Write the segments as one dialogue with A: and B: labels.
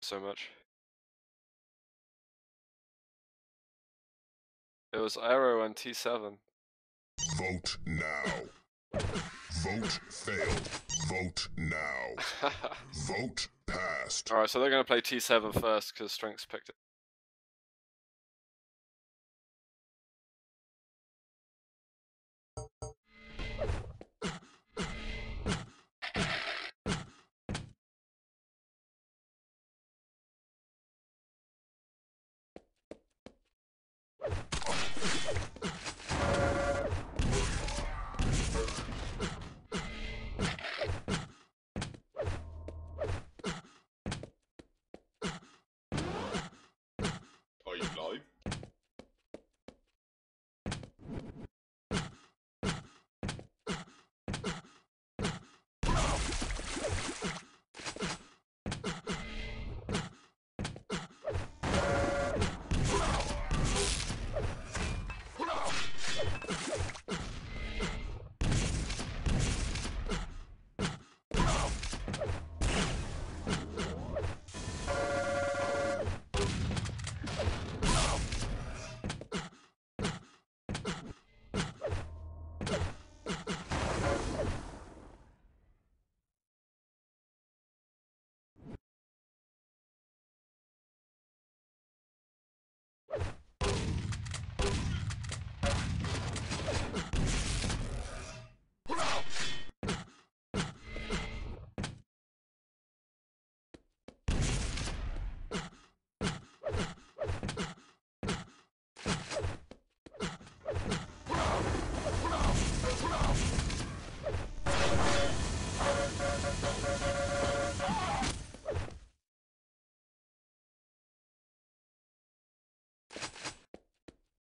A: so much. It was Arrow and T7.
B: Vote now. Vote failed. Vote now. Vote passed.
A: Alright, so they're going to play T7 first because strenx picked it.
C: Are you live?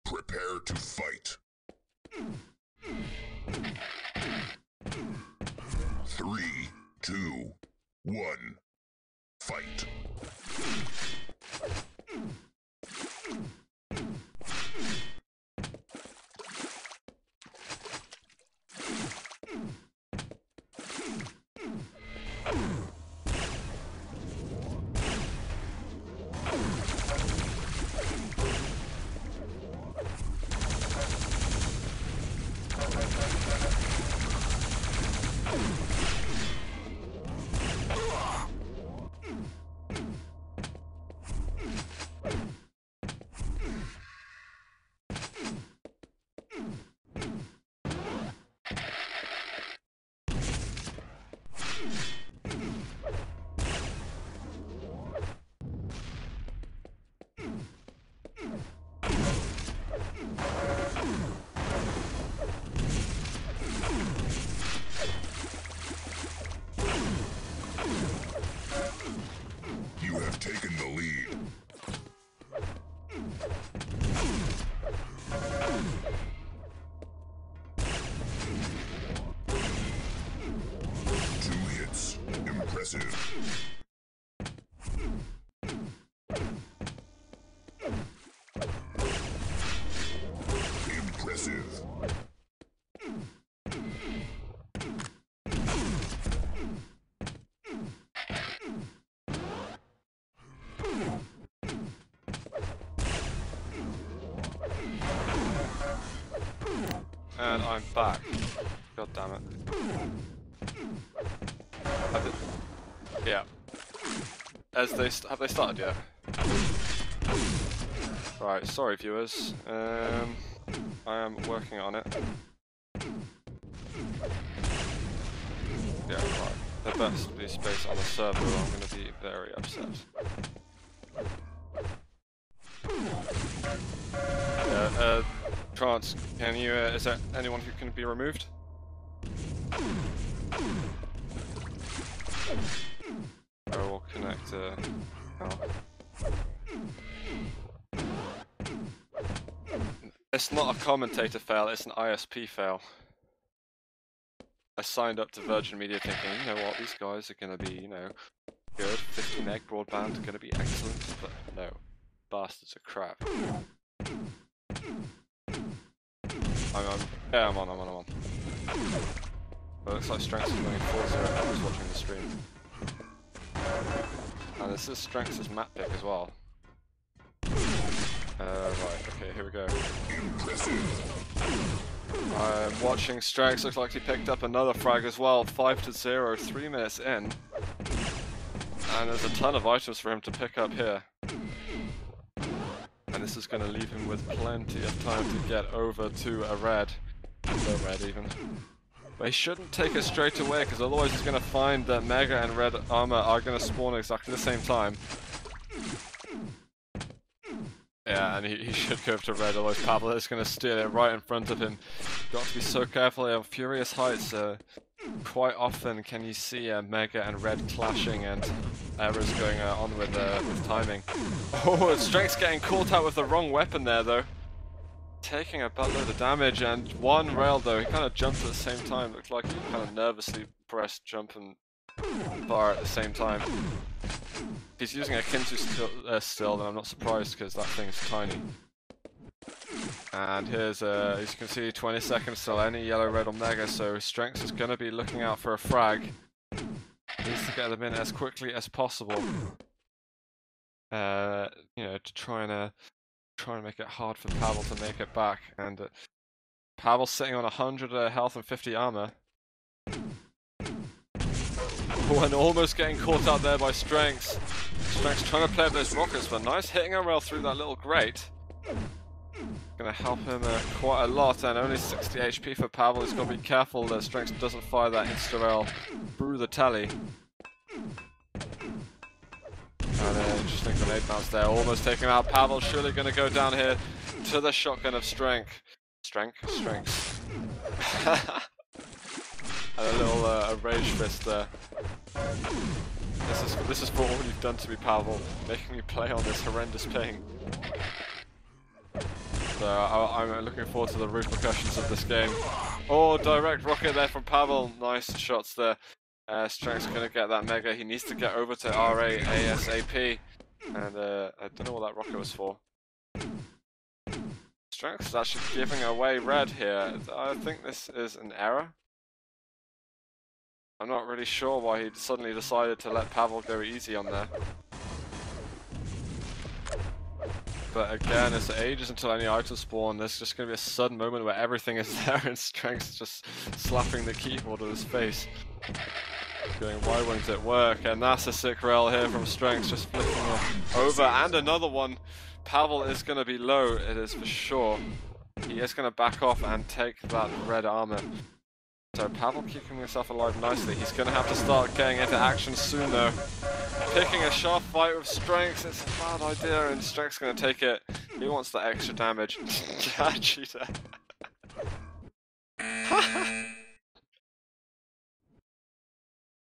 B: Prepare to fight. 3, 2, 1. Fight. You have taken the lead. Two hits. Impressive. Impressive.
A: And I'm back. God damn it. Yeah. Have they started yet? Right, sorry viewers. I am working on it. Yeah, right. There best be space on the server or I'm gonna be very upset. Trance, can you, is there anyone who can be removed? I will connect, It's not a commentator fail, it's an ISP fail. I signed up to Virgin Media thinking, you know what, these guys are gonna be, you know, good, 50 meg broadband, gonna be excellent, but no. Bastards are crap. I'm on. But it looks like strenx is going 4-0 I was watching the stream. And this is strenx's map pick as well. Right, okay, here we go. I'm watching strenx, looks like he picked up another frag as well, 5-0, 3 minutes in. And there's a ton of items for him to pick up here. And this is going to leave him with plenty of time to get over to a red. No red even. But he shouldn't take it straight away, because otherwise he's going to find that Mega and red armor are going to spawn at exactly the same time. Yeah, and he should go to red, otherwise Pavel is going to steal it right in front of him. Got to be so careful on Furious Heights. Quite often can you see Mega and red clashing and errors going on with timing. Oh, strenx getting caught out with the wrong weapon there though. Taking a buttload of damage, and one rail though, he kind of jumped at the same time. Looked like he kind of nervously pressed jump and bar at the same time. If he's using a Kinsu still, then I'm not surprised because that thing's tiny. And here's, as you can see, 20 seconds till any yellow, red or Mega, so strenx is going to be looking out for a frag. Needs to get them in as quickly as possible. You know, to try and make it hard for Pavel to make it back. And Pavel's sitting on 100 health and 50 armor. Oh, and almost getting caught out there by strenx. Strenx trying to play up those rockets, but nice hitting a rail through that little grate. Gonna help him quite a lot, and only 60 HP for Pavel. He's got to be careful that strenx doesn't fire that insta-rail through the tally. And interesting grenade bounce there, almost taking him out. Pavel surely going to go down here to the shotgun of strenx. Strenx. And a little a rage fist there. This is for all you've done to me, Pavel, making me play on this horrendous ping. So I'm looking forward to the repercussions of this game. Oh, direct rocket there from Pavel. Nice shots there. Strenx gonna get that Mega. He needs to get over to RA ASAP. And I don't know what that rocket was for. Strenx is actually giving away red here. I think this is an error. I'm not really sure why he suddenly decided to let Pavel go easy on there. But again, it's ages until any items spawn. There's just going to be a sudden moment where everything is there and strenx is just slapping the keyboard with his face. Going, why won't it work? And that's a sick rail here from strenx, just flicking it over. And another one. Pavel is going to be low, it is for sure. He is going to back off and take that red armor. So Pavel keeping himself alive nicely. He's going to have to start getting into action soon though. Picking a sharp fight with strenx, it's a bad idea, and strenx going to take it. He wants the extra damage. Cheater.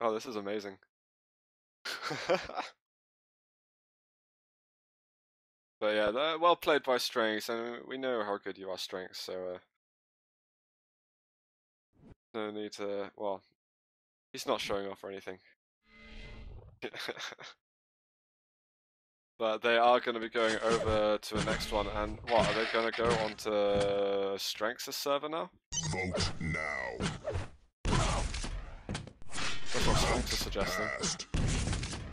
A: Oh, this is amazing. But yeah, well played by strenx, and we know how good you are, strenx, so no need to, well, he's not showing off or anything. But they are going to be going over to the next one, and what, are they going to go on to strenx's server now?
B: Vote now.
A: That's what strenx is suggesting.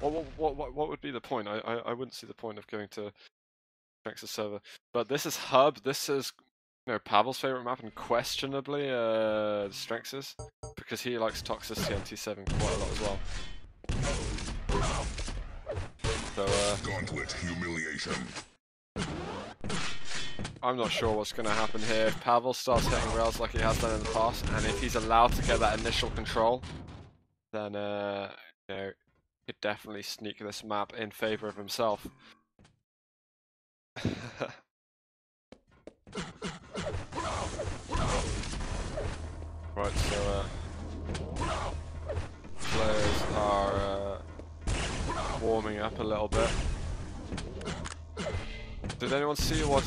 A: What would be the point? I wouldn't see the point of going to strenx's server. But this is hub, this is, you know, Pavel's favorite map, and questionably strenx's, because he likes toxicity on T7 quite a lot as well. So
B: Gauntlet humiliation.
A: I'm not sure what's going to happen here. If Pavel starts hitting rails like he has done in the past, and if he's allowed to get that initial control, then you know, he could definitely sneak this map in favor of himself. Right, so players are warming up a little bit. Did anyone see what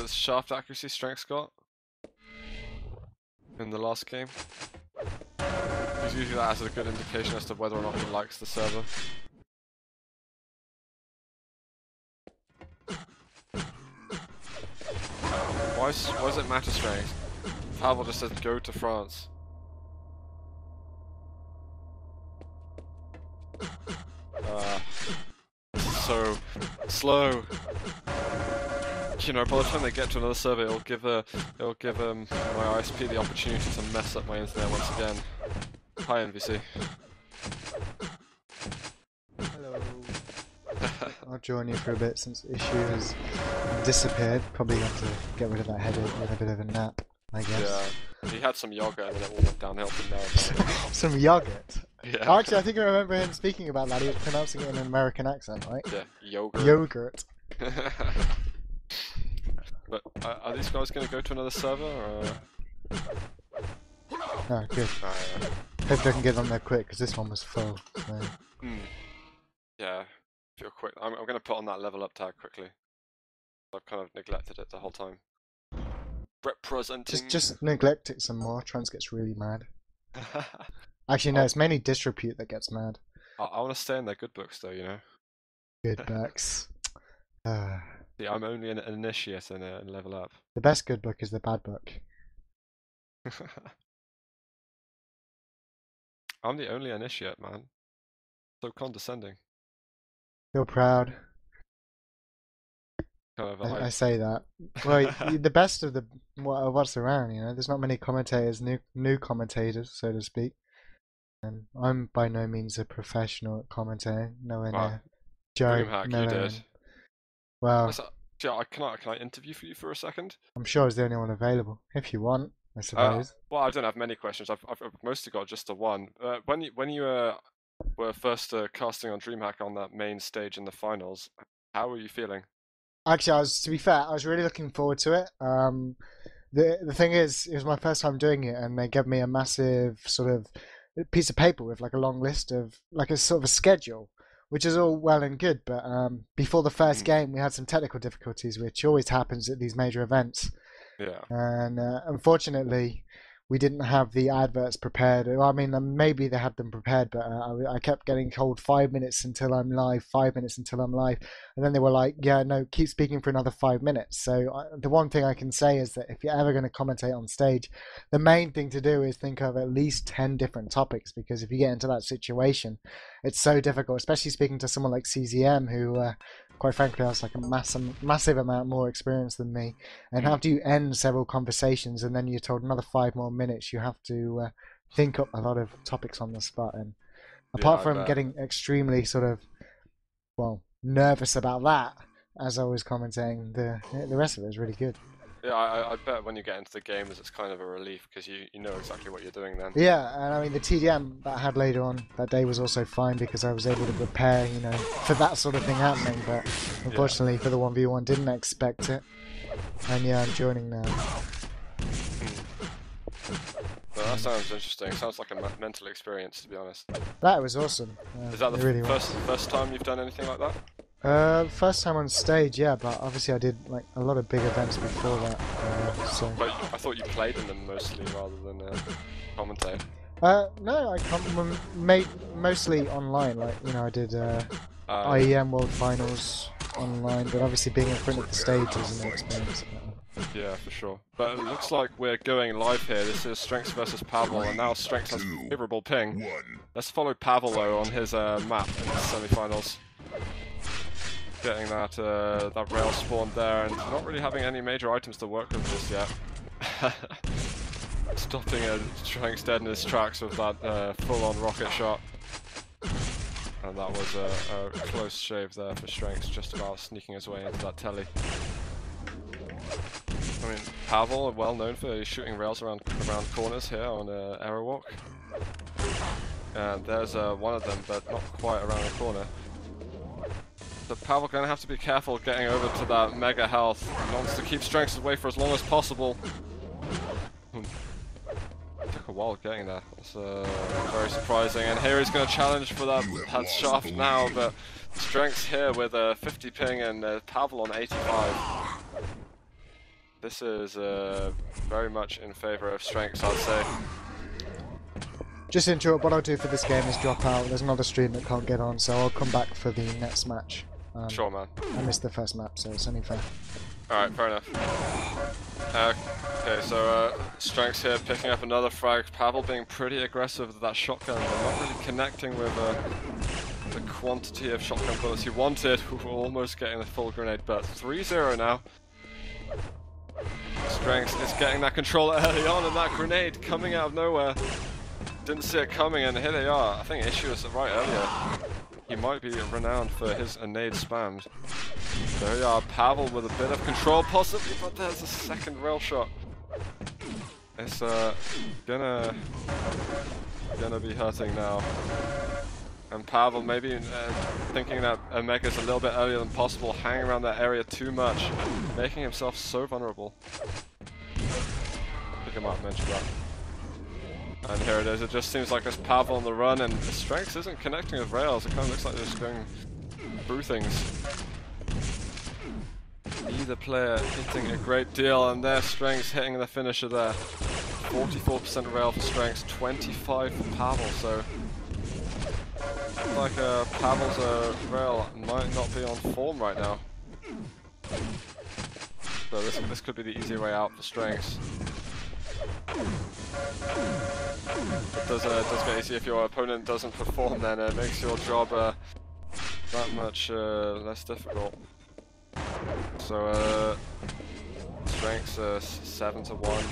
A: shaft accuracy strenx got in the last game? Because usually that has a good indication as to whether or not he likes the server. Why does it matter strenx? Pavel just says go to France. so slow. You know, by the time they get to another server, it'll give my ISP the opportunity to mess up my internet once again. Hi, NVC.
D: Hello. I'll join you for a bit since the issue has disappeared. Probably going to get rid of that headache with a bit of a nap, I guess.
A: Yeah, he had some yogurt and then it all went downhill from there.
D: Some yogurt.
A: Yeah.
D: Actually, I think I remember him speaking about that. He was pronouncing it in an American accent, right?
A: Yeah, yogurt.
D: Yogurt.
A: But are these guys going to go to another server? Or...
D: Oh, good. Hope I can get on there quick because this one was full. So.
A: Yeah, if you're quick, I'm going to put on that level up tag quickly. I've kind of neglected it the whole time. Representing.
D: Just neglect it some more. Trans gets really mad. Actually, no, it's mainly Disrepute that gets mad.
A: I want to stay in their good books though, you know.
D: Good books.
A: See, I'm only an initiate in level up.
D: The best good book is the bad book.
A: I'm the only initiate, man. So condescending.
D: Feel proud.
A: Kind of like...
D: I say that. Well, the best of what's around, you know. There's not many commentators, new commentators, so to speak. And I'm by no means a professional at commentating. Nowhere near. Joe,
A: DreamHack,
D: no.
A: you did.
D: Well,
A: yeah, can I interview for you for a second?
D: I'm sure I was the only one available. If you want, I suppose.
A: Well, I don't have many questions. I've mostly got just the one. When you were first casting on DreamHack on that main stage in the finals, how were you feeling?
D: Actually, to be fair, I was really looking forward to it. The thing is, it was my first time doing it, and they gave me a massive sort of piece of paper with like a long list of like a sort of a schedule, which is all well and good. But before the first game, we had some technical difficulties, which always happens at these major events.
A: Yeah.
D: And unfortunately, we didn't have the adverts prepared. Well, I mean, maybe they had them prepared, but I kept getting told 5 minutes until I'm live, 5 minutes until I'm live. And then they were like, yeah, no, keep speaking for another 5 minutes. So the one thing I can say is that if you're ever going to commentate on stage, the main thing to do is think of at least 10 different topics, because if you get into that situation, it's so difficult, especially speaking to someone like CZM, who quite frankly has like a massive amount more experience than me. And after you end several conversations and then you're told another 5 more minutes, you have to think up a lot of topics on the spot. And apart from getting extremely sort of, well, nervous about that as I was commenting, the rest of it was really good.
A: Yeah, I bet when you get into the games, it's kind of a relief because you know exactly what you're doing then.
D: Yeah, and I mean the TDM that I had later on that day was also fine because I was able to prepare, you know, for that sort of thing happening. But unfortunately for the 1v1, didn't expect it. And yeah, I'm joining now.
A: Well, that sounds interesting. Sounds like a mental experience, to be honest.
D: That was awesome.
A: Is that the
D: really
A: first time you've done anything like that?
D: First time on stage, yeah, but obviously I did like a lot of big events before that. So.
A: But I thought you played in them mostly rather than commentate.
D: No, I made mostly online. Like, you know, I did IEM World Finals online, but obviously being in front of the stage is an experience.
A: Yeah, for sure. But it looks like we're going live here. This is strenx versus Pavel, and now strenx has favourable ping. Let's follow Pavel though on his map in the semi-finals. Getting that rail spawn there, and not really having any major items to work with just yet. Stopping strenx dead in his tracks with that full-on rocket shot. And that was a close shave there for strenx, just about sneaking his way into that telly. I mean, Pavel, well known for shooting rails around corners here on Aerowalk. And there's one of them, but not quite around the corner. So Pavel gonna have to be careful getting over to that mega health. He wants to keep strenx away for as long as possible. Took a while getting there. That's very surprising. And here he's gonna challenge for that shaft now, but strenx here with a 50 ping and Pavel on 85. This is very much in favor of strenx, I'd say.
D: Just to interrupt, what I'll do for this game is drop out. There's another stream that can't get on, so I'll come back for the next match.
A: Sure, man.
D: I missed the first map, so it's only fair.
A: Alright, fair enough. Okay, so strenx here picking up another frag. Pavel being pretty aggressive with that shotgun, but not really connecting with the quantity of shotgun bullets he wanted. Almost getting the full grenade, but 3-0 now. strenx is getting that control early on, and that grenade coming out of nowhere. Didn't see it coming, and here they are. I think Issue was right earlier. He might be renowned for his nade spams. There we are, Pavel with a bit of control possibly, but there's a second rail shot. It's gonna be hurting now. And Pavel maybe thinking that Omega's a little bit earlier than possible, hanging around that area too much, making himself so vulnerable. Look him up, mention that. And here it is, it just seems like there's Pavel on the run, and the strenx isn't connecting with rails. It kind of looks like they're just going through things. Either player hitting a great deal, and their strenx hitting the finisher there. 44% rail for strenx, 25 for Pavel, so like Pavel's rail might not be on form right now. So this could be the easy way out for strenx. It does get easy if your opponent doesn't perform, then it makes your job that much less difficult. So strenx 7-1.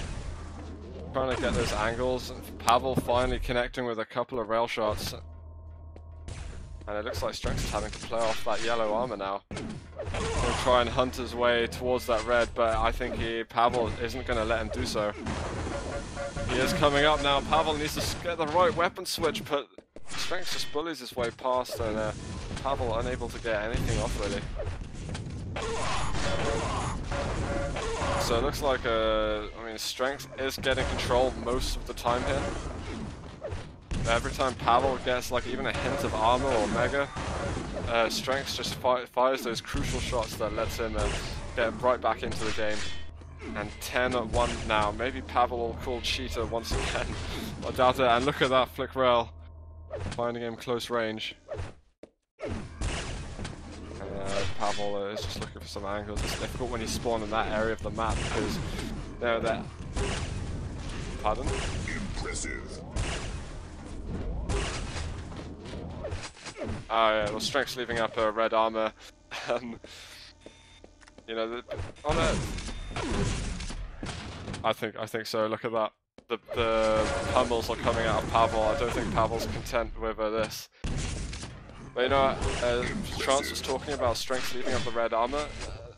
A: Trying to get those angles. Pavel finally connecting with a couple of rail shots. And it looks like strenx is having to play off that yellow armor now. He'll try and hunt his way towards that red, but I think Pavel isn't going to let him do so. He is coming up now. Pavel needs to get the right weapon switch, but strenx just bullies his way past, and Pavel unable to get anything off really. So it looks like I mean, strenx is getting control most of the time here. Every time Pavel gets like even a hint of armor or mega, strenx just fires those crucial shots that lets him get right back into the game. And 10-1 now. Maybe Pavel will call cheater once again. I doubt it. And look at that flick rail, finding him close range. Pavel is just looking for some angles. It's difficult when you spawn in that area of the map because they're there. Pardon?
B: Impressive.
A: Oh yeah, well, strenx leaving up a red armor. You know, on a. I think so. Look at that. The pummels are coming out of Pavel. I don't think Pavel's content with this. But you know, Chance was talking about strenx leaving up the red armor.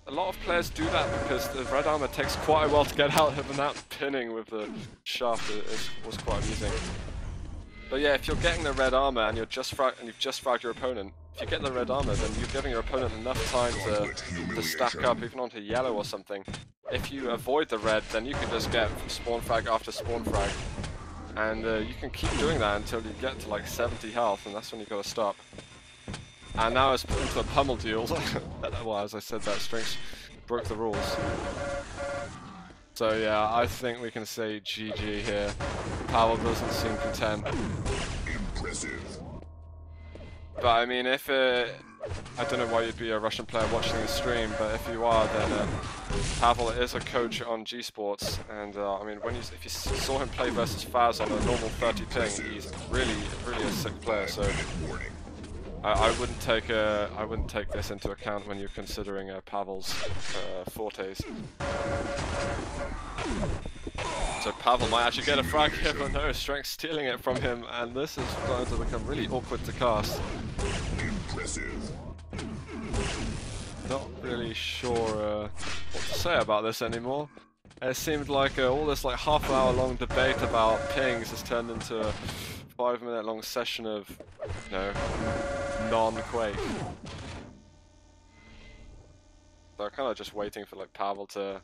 A: A lot of players do that because the red armor takes quite a while to get out of, and that pinning with the shaft was quite amusing. But yeah, if you're getting the red armor and you've just fragged your opponent, if you get the red armor, then you're giving your opponent enough time to stack up, even onto yellow or something. If you avoid the red, then you can just get spawn frag after spawn frag, and you can keep doing that until you get to like 70 health, and that's when you gotta stop. And now it's put into a pummel duel. Well, as I said, that strenx broke the rules. So yeah, I think we can say GG here. Pavel doesn't seem content.
B: Impressive.
A: But I mean, if I don't know why you'd be a Russian player watching the stream, but if you are, then Pavel is a coach on G Sports, and I mean, if you saw him play versus Faz on a normal 30 ping, he's really a sick player. So I wouldn't take this into account when you're considering Pavel's fortes. So Pavel might actually get a frag here, but no, strenx stealing it from him, and this is starting to become really awkward to cast.
B: Impressive.
A: Not really sure what to say about this anymore. It seemed like all this like half-hour long debate about pings has turned into a 5-minute long session of, you know, non-Quake. So I'm kind of just waiting for like Pavel to.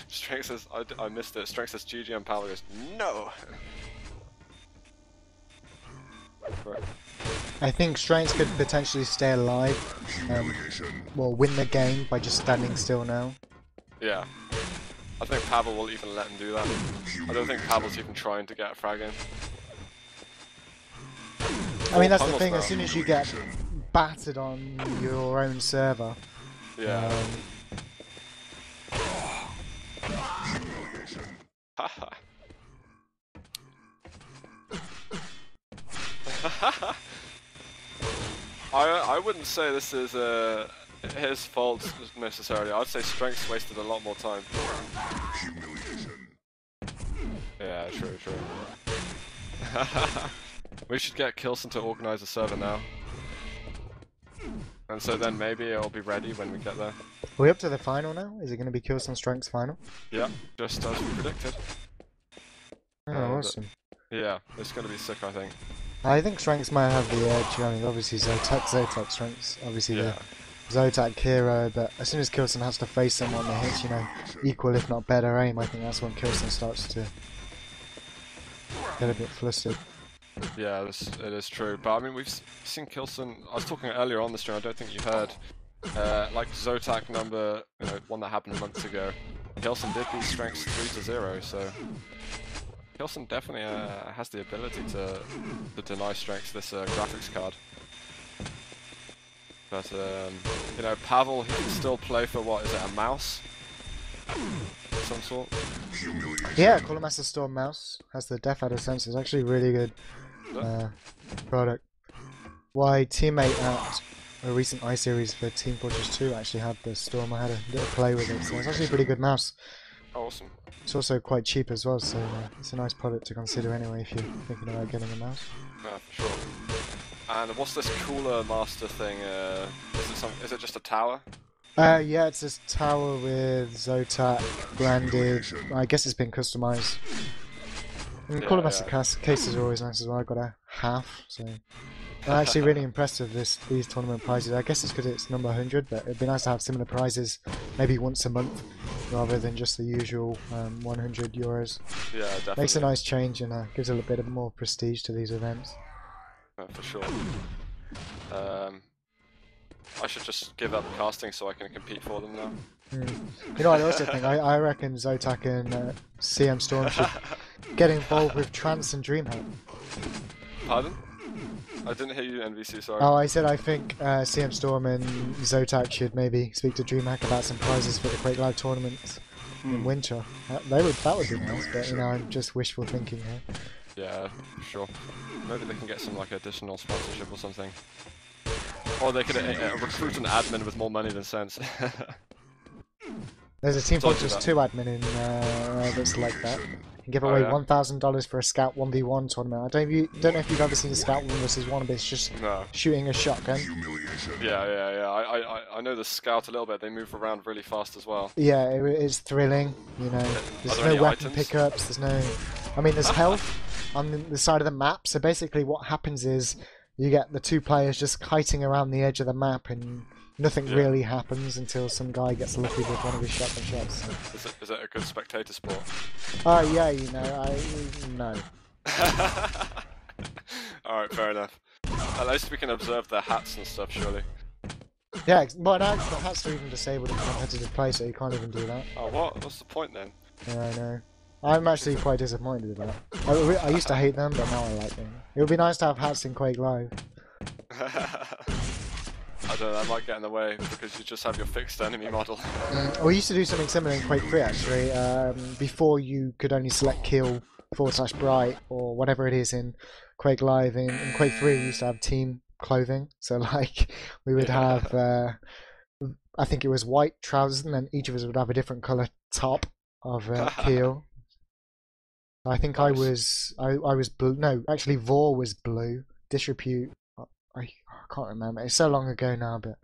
A: strenx says, I missed it. Strenx says GG and Pavel goes, no! Right.
D: I think strenx could potentially stay alive, well, win the game by just standing still now.
A: Yeah. I think Pavel will even let him do that. I don't think Pavel's even trying to get a frag in.
D: I mean, that's the thing, as soon as you get battered on your own server.
A: Yeah. I wouldn't say this is his fault necessarily. I'd say Strengths wasted a lot more time.
B: Humiliation.
A: Yeah, true. We should get Kilson to organize a server now. And so then maybe it'll be ready when we get there.
D: Are we up to the final now? Is it going to be Kilson Strength's final?
A: Yeah, just as we predicted.
D: Oh, awesome.
A: Yeah, it's going to be sick, I think.
D: I think Strengths might have the edge. I mean, obviously Zotac Strengths, obviously
A: Yeah.
D: the Zotac hero, but as soon as Kilson has to face someone that hits, equal if not better aim, I think that's when Kilson starts to get a bit flustered.
A: Yeah, it is true. But I mean, we've seen Kilson. I was talking earlier on the stream. I don't think you heard. Like Zotac number, one that happened months ago. Kilson did these strengths 3-0, so Kilson definitely has the ability to deny strengths this graphics card. But Pavel, he can still play for what is it, a mouse? Of some sort.
D: Yeah, Cooler Master Storm mouse has the Death Adder sensor. It's actually really good product. My teammate at a recent iSeries for Team Fortress 2 actually had the Storm. I had a little play with it, so it's actually a pretty good mouse.
A: Awesome.
D: It's also quite cheap as well, so it's a nice product to consider anyway if you're thinking about getting a mouse.
A: Yeah, for sure. And what's this Cooler Master thing? Is it just a tower?
D: Yeah, it's this tower with Zotac branded. I guess it's been customized. And
A: Yeah,
D: Cooler Master cases are always nice as well. I got a half, so I'm actually really impressed with these tournament prizes. I guess it's because it's number 100, but it'd be nice to have similar prizes maybe once a month rather than just the usual 100 euros.
A: Yeah, definitely.
D: Makes a nice change and gives a little bit of more prestige to these events.
A: For sure. I should just give up casting so I can compete for them now.
D: You know what I also think? I reckon Zotac and CM Storm should get involved with Trance and DreamHack.
A: Pardon? I didn't hear you, NVC, sorry.
D: Oh, I said I think CM Storm and Zotac should maybe speak to DreamHack about some prizes for the Quake Live tournament in winter. That would be nice, but I'm just wishful thinking here.
A: Yeah, sure. Maybe they can get some additional sponsorship or something. Or they could recruit an admin with more money than sense.
D: There's a Team
A: Don't do
D: Fortress
A: that.
D: 2 admin in that's like that. You can give away
A: yeah?
D: $1,000 for a Scout 1v1 tournament. I don't know if you've ever seen a Scout 1 versus 1, but it's just
A: No.
D: shooting a shotgun.
A: Yeah. I know the Scout a little bit. They move around really fast as well.
D: Yeah, it's thrilling. There's
A: there
D: no
A: any
D: weapon
A: items?
D: pickups. There's no. I mean, there's health on the side of the map. So basically, what happens is you get the two players just kiting around the edge of the map, and nothing really happens until some guy gets lucky with one of his shotgun shots.
A: Is it a good spectator sport?
D: Yeah, no.
A: Alright, fair enough. At least we can observe their hats and stuff, surely.
D: Yeah, well, now the hats are even disabled in competitive play, so you can't even do that.
A: Oh, what? What's the point then?
D: Yeah, I know. I'm actually quite disappointed with that. I used to hate them, but now I like them. It would be nice to have hats in Quake Live.
A: I don't know, that might get in the way because you just have your fixed enemy model.
D: We used to do something similar in Quake 3 actually. Before you could only select kill /bright or whatever it is in Quake Live. In Quake 3 we used to have team clothing. So we would have, I think it was white trousers, and then each of us would have a different colour top of kill. I think I was blue. No, actually Vor was blue. Disrepute. I can't remember. It's so long ago now, but